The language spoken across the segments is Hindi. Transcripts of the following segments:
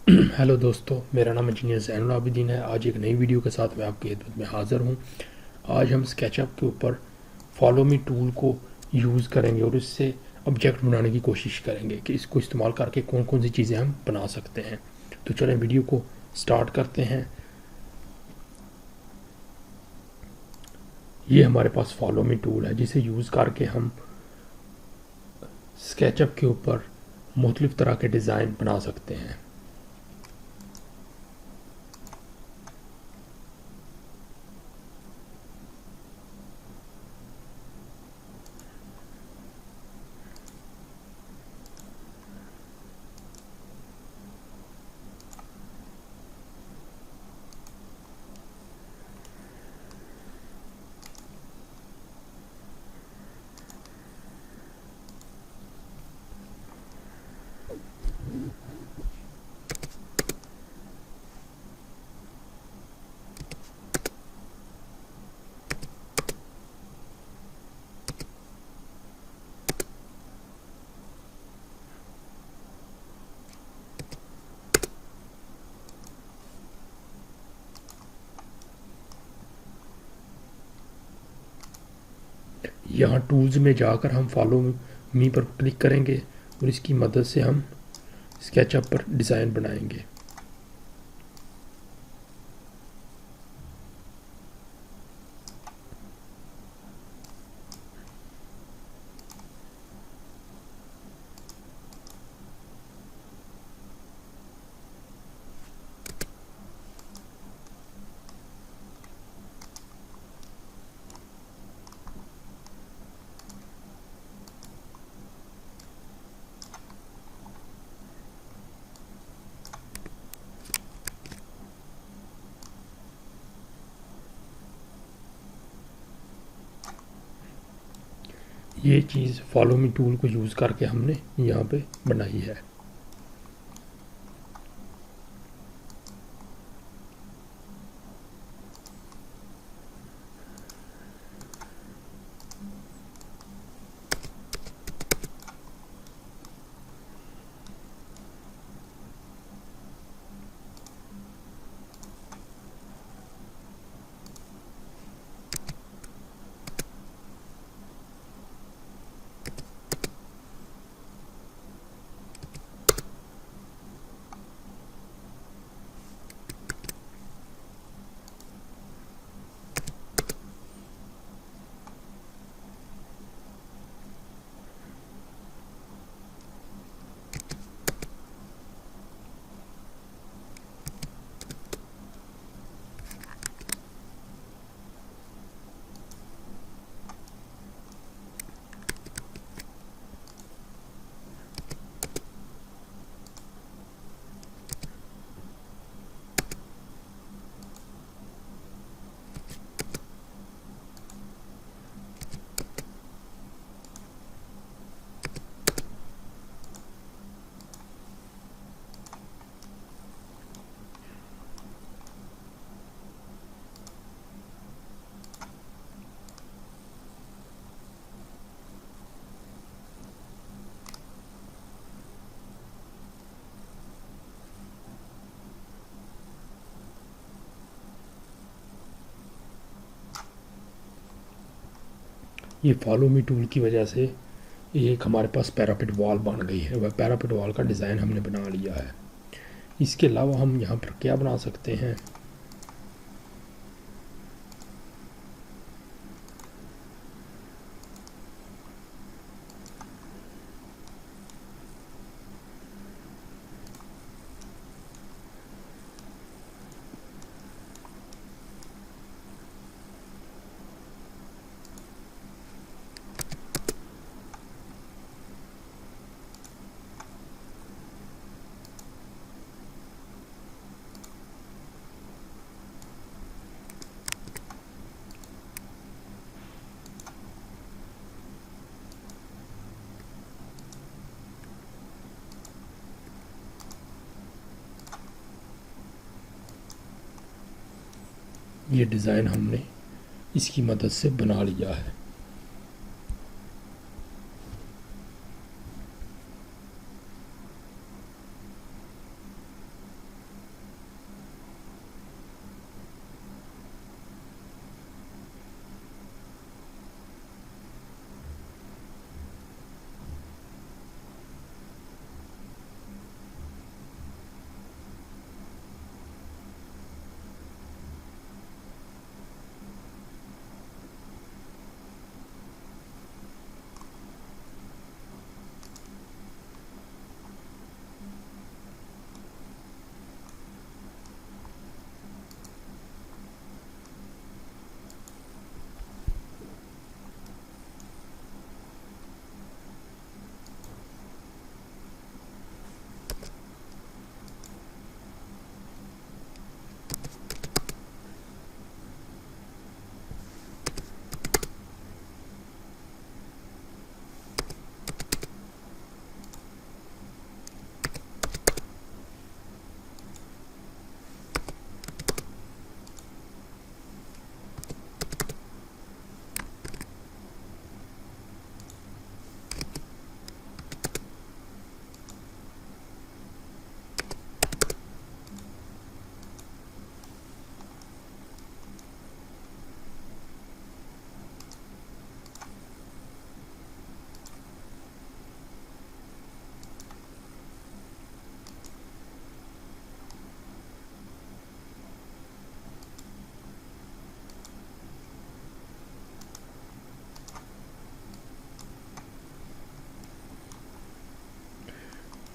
हेलो दोस्तों, मेरा नाम इंजीनियर ज़ैनुल आबिदीन है। आज एक नई वीडियो के साथ मैं आपकी खिदमत में हाज़िर हूँ। आज हम स्केचअप के ऊपर फॉलो मी टूल को यूज़ करेंगे और इससे ऑब्जेक्ट बनाने की कोशिश करेंगे कि इसको इस्तेमाल करके कौन कौन सी चीज़ें हम बना सकते हैं। तो चलें वीडियो को स्टार्ट करते हैं। ये हमारे पास फॉलो मी टूल है जिसे यूज़ करके हम स्केचअप के ऊपर मुख्तलिफ़ तरह के डिज़ाइन बना सकते हैं। यहाँ टूल्स में जाकर हम फॉलो मी पर क्लिक करेंगे और इसकी मदद से हम स्केचअप पर डिज़ाइन बनाएंगे। ये चीज़ फॉलो मी टूल को यूज़ करके हमने यहाँ पे बनाई है। ये फॉलो मी टूल की वजह से एक हमारे पास पैरापिट वॉल बन गई है। वह पैरापिट वॉल का डिज़ाइन हमने बना लिया है। इसके अलावा हम यहाँ पर क्या बना सकते हैं, ये डिज़ाइन हमने इसकी मदद से बना लिया है।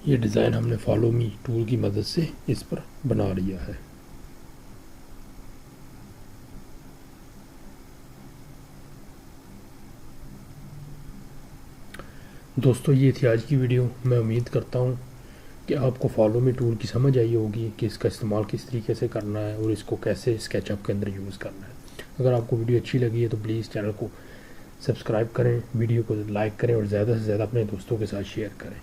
ये डिज़ाइन हमने फॉलो मी टूल की मदद से इस पर बना लिया है। दोस्तों ये थी आज की वीडियो। मैं उम्मीद करता हूँ कि आपको फॉलो मी टूल की समझ आई होगी कि इसका इस्तेमाल किस तरीके से करना है और इसको कैसे स्केचअप के अंदर यूज़ करना है। अगर आपको वीडियो अच्छी लगी है तो प्लीज़ चैनल को सब्सक्राइब करें, वीडियो को लाइक करें और ज़्यादा से ज़्यादा अपने दोस्तों के साथ शेयर करें।